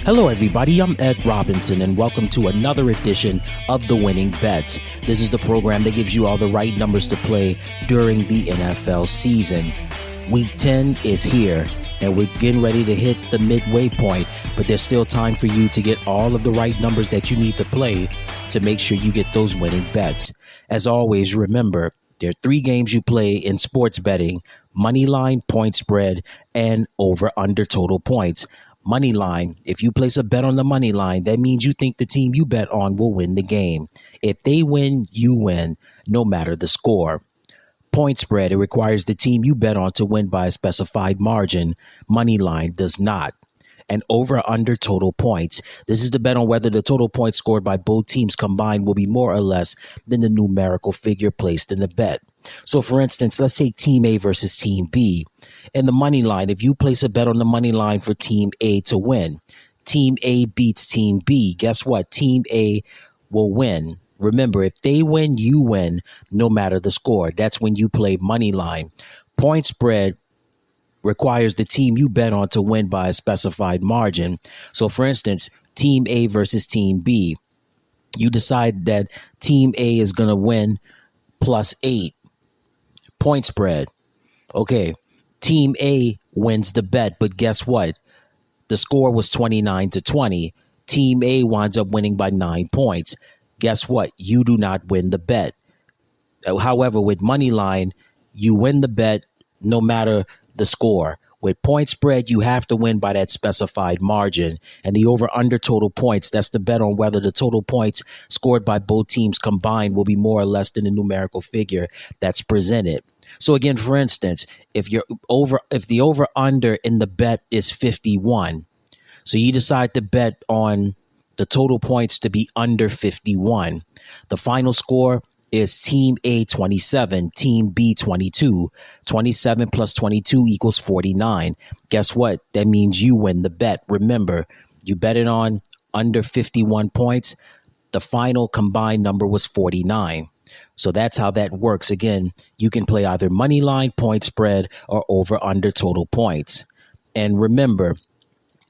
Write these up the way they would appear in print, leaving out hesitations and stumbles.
Hello, everybody. I'm Ed Robinson, and welcome to another edition of The Winning Bets. This is the program that gives you all the right numbers to play during the NFL season. Week 10 is here, and we're getting ready to hit the midway point, but there's still time for you to get all of the right numbers that you need to play to make sure you get those winning bets. As always, remember, there are 3 games you play in sports betting: money line, point spread, and over/under total points. Money line, if you place a bet on the money line, that means you think the team you bet on will win the game. If they win, you win, no matter the score. Point spread, it requires the team you bet on to win by a specified margin. Money line does not. And over/under total points, this is the bet on whether the total points scored by both teams combined will be more or less than the numerical figure placed in the bet. So for instance, let's say Team A versus Team B. In the money line, if you place a bet on the money line for Team A to win, Team A beats Team B, guess what? Team A will win. Remember, if they win, you win, no matter the score. That's when you play money line. Point spread requires the team you bet on to win by a specified margin. So for instance, Team A versus Team B. You decide that Team A is going to win +8. Point spread. Okay, Team A wins the bet, but guess what? The score was 29-20. Team A winds up winning by 9 points. Guess what? You do not win the bet. However, with money line, you win the bet no matter the score. With point spread, you have to win by that specified margin. And the over/under total points, that's the bet on whether the total points scored by both teams combined will be more or less than the numerical figure that's presented. So again, for instance, if the over/under in the bet is 51, so you decide to bet on the total points to be under 51. The final score is Team A 27, Team B 22. 27 plus 22 equals 49. Guess what? That means you win the bet. Remember, you bet it on under 51 points. The final combined number was 49. So that's how that works. Again, you can play either money line, point spread, or over/under total points. And remember,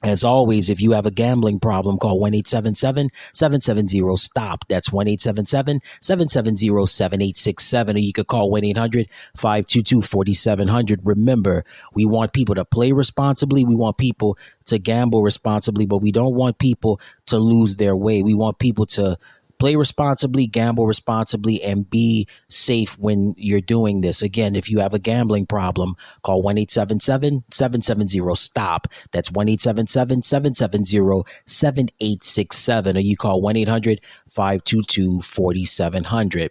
as always, if you have a gambling problem, call 1-877-770-STOP. That's 1-877-770-7867. Or you could call 1-800-522-4700. Remember, we want people to play responsibly. We want people to gamble responsibly, but we don't want people to lose their way. We want people to play responsibly, gamble responsibly, and be safe when you're doing this. Again, if you have a gambling problem, call 1-877-770-STOP. That's 1-877-770-7867. Or you call 1-800-522-4700.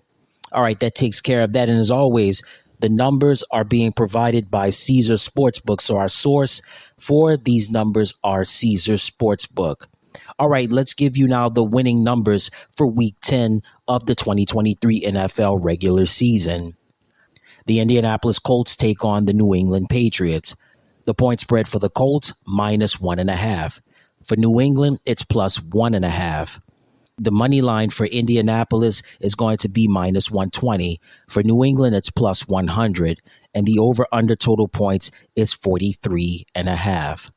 All right, that takes care of that. And as always, the numbers are being provided by Caesar Sportsbook. So our source for these numbers are Caesar Sportsbook. All right, let's give you now the winning numbers for Week 10 of the 2023 NFL regular season. The Indianapolis Colts take on the New England Patriots. The point spread for the Colts, -1.5. For New England, it's +1.5. The money line for Indianapolis is going to be -120. For New England, it's +100. And the over/under total points is 43.5.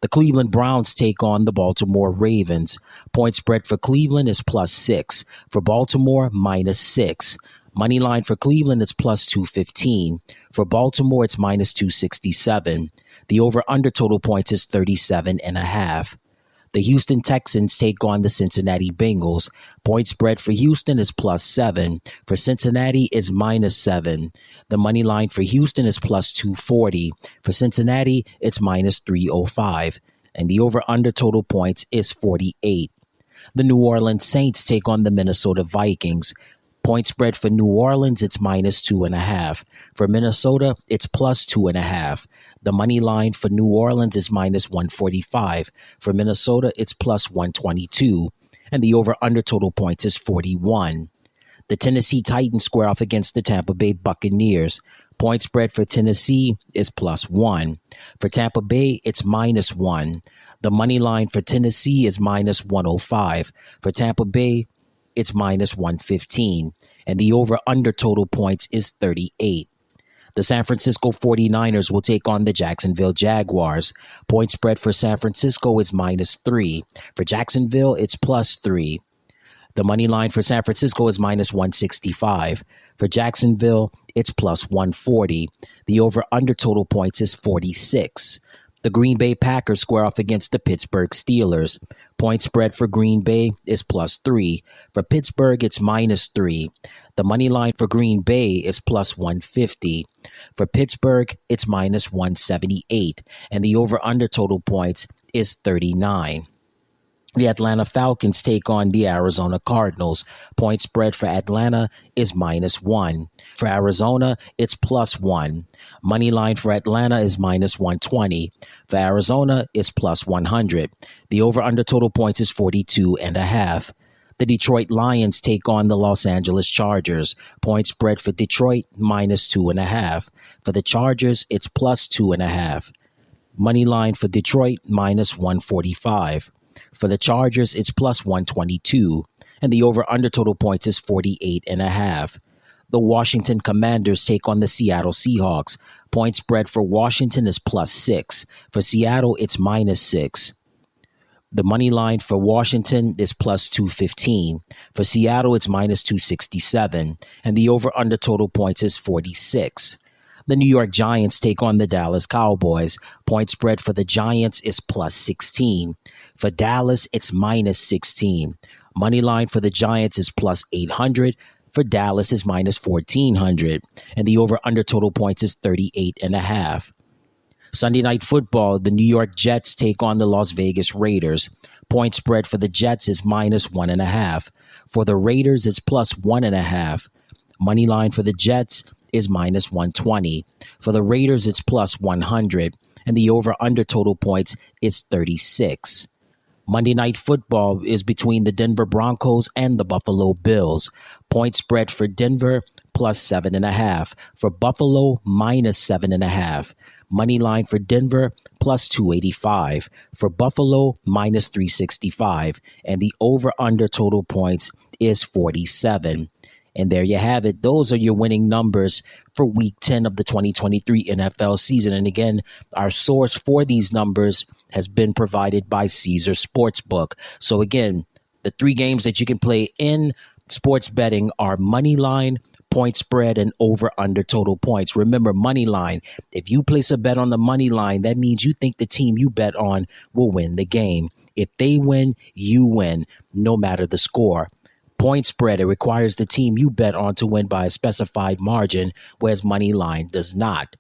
The Cleveland Browns take on the Baltimore Ravens. Point spread for Cleveland is +6. For Baltimore, -6. Money line for Cleveland is +215. For Baltimore, it's -267. The over/under total points is 37.5. The Houston Texans take on the Cincinnati Bengals. Point spread for Houston is +7. For Cincinnati, it's -7. The money line for Houston is +240. For Cincinnati, it's -305. And the over/under total points is 48. The New Orleans Saints take on the Minnesota Vikings. Point spread for New Orleans, it's -2.5. For Minnesota, it's +2.5. The money line for New Orleans is -145. For Minnesota, it's +122. And the over/under total points is 41. The Tennessee Titans square off against the Tampa Bay Buccaneers. Point spread for Tennessee is +1. For Tampa Bay, it's -1. The money line for Tennessee is -105. For Tampa Bay, it's -115. And the over/under total points is 38. The San Francisco 49ers will take on the Jacksonville Jaguars. Point spread for San Francisco is -3. For Jacksonville, it's +3. The money line for San Francisco is -165. For Jacksonville, it's +140. The over-under total points is 46. The Green Bay Packers square off against the Pittsburgh Steelers. Point spread for Green Bay is +3. For Pittsburgh, it's -3. The money line for Green Bay is +150. For Pittsburgh, it's -178. And the over-under total points is 39. The Atlanta Falcons take on the Arizona Cardinals. Point spread for Atlanta is -1. For Arizona, it's +1. Money line for Atlanta is -120. For Arizona, it's +100. The over-under total points is 42.5. The Detroit Lions take on the Los Angeles Chargers. Point spread for Detroit, -2.5. For the Chargers, it's +2.5. Money line for Detroit, -145. For the Chargers, it's +122, and the over-under total points is 48.5. The Washington Commanders take on the Seattle Seahawks. Point spread for Washington is +6. For Seattle, it's -6. The money line for Washington is +215. For Seattle, it's -267, and the over-under total points is 46. The New York Giants take on the Dallas Cowboys. Point spread for the Giants is +16. For Dallas, it's -16. Money line for the Giants is +800. For Dallas is -1400. And the over-under total points is 38.5. Sunday Night Football, the New York Jets take on the Las Vegas Raiders. Point spread for the Jets is -1.5. For the Raiders, it's +1.5. Money line for the Jets is -120. For the Raiders, it's +100. And the over-under total points is 36. Monday Night Football is between the Denver Broncos and the Buffalo Bills. Point spread for Denver, +7.5. For Buffalo, -7.5. Money line for Denver, +285. For Buffalo, -365. And the over-under total points is 47. And there you have it. Those are your winning numbers for Week 10 of the 2023 NFL season. And again, our source for these numbers has been provided by Caesar Sportsbook. So again, the 3 games that you can play in sports betting are money line, point spread, and over-under total points. Remember, money line. If you place a bet on the money line, that means you think the team you bet on will win the game. If they win, you win, no matter the score. Point spread, it requires the team you bet on to win by a specified margin, whereas money line does not.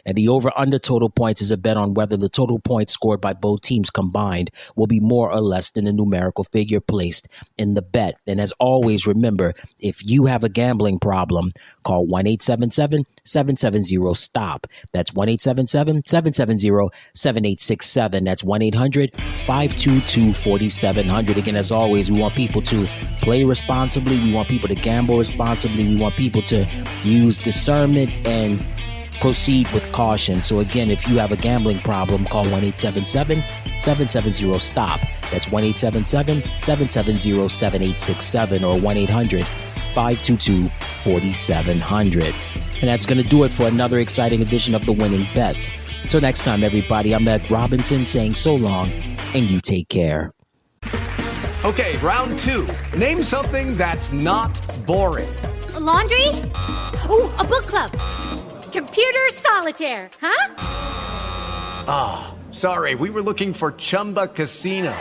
And the over-under total points is a bet on whether the total points scored by both teams combined will be more or less than the numerical figure placed in the bet. And as always, remember, if you have a gambling problem, call 1-877-770-STOP. That's 1-877-770-7867. That's 1-800-522-4700. Again, as always, we want people to play responsibly. We want people to gamble responsibly. We want people to use discernment and proceed with caution. So again, if you have a gambling problem, call 1-877-770-STOP. That's 1-877-770-7867 or 1-800-522-4700. And that's going to do it for another exciting edition of The Winning Bets. Until next time, everybody, I'm Ed Robinson saying so long, and you take care. Okay, round 2. Name something that's not boring. A laundry? Ooh, a book club. Computer solitaire, huh? Ah, sorry, we were looking for Chumba Casino.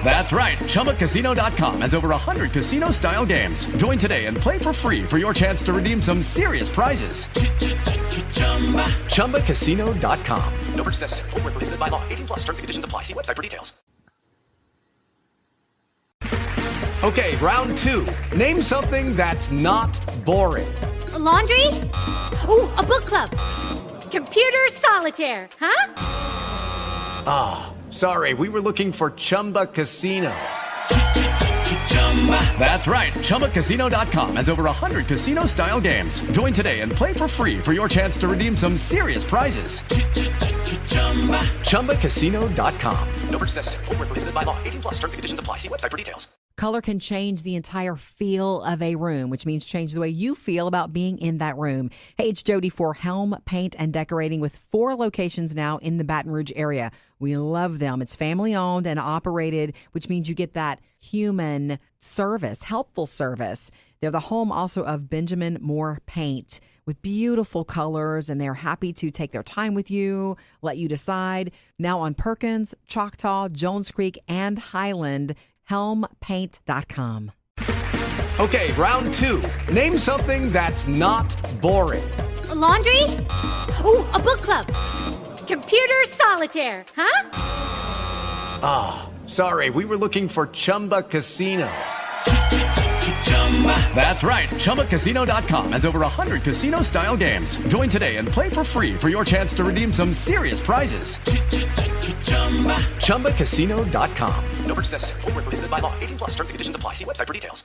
That's right, ChumbaCasino.com has over 100 casino-style games. Join today and play for free for your chance to redeem some serious prizes. ChumbaCasino.com. No purchase necessary. Void where prohibited by law. 18+. Terms and conditions apply. See website for details. Okay, round 2. Name something that's not boring. A laundry? Ooh, a book club. Computer solitaire, huh? Ah, sorry, we were looking for Chumba Casino. That's right, ChumbaCasino.com has over 100 casino-style games. Join today and play for free for your chance to redeem some serious prizes. ChumbaCasino.com. No purchase necessary. Void where prohibited by law. 18+. Terms and conditions apply. See website for details. Color can change the entire feel of a room, which means change the way you feel about being in that room. Hey, it's Jody for Helm Paint and Decorating with 4 locations now in the Baton Rouge area. We love them. It's family owned and operated, which means you get that human service, helpful service. They're the home also of Benjamin Moore Paint with beautiful colors, and they're happy to take their time with you, let you decide. Now on Perkins, Choctaw, Jones Creek, and Highland, helmpaint.com. Okay, round 2. Name something that's not boring. A laundry? Ooh, a book club. Computer solitaire, huh? Sorry, we were looking for Chumba Casino. That's right. ChumbaCasino.com has over 100 casino-style games. Join today and play for free for your chance to redeem some serious prizes. ChumbaCasino.com. No purchase necessary. Void where prohibited by law. 18+ terms and conditions apply. See website for details.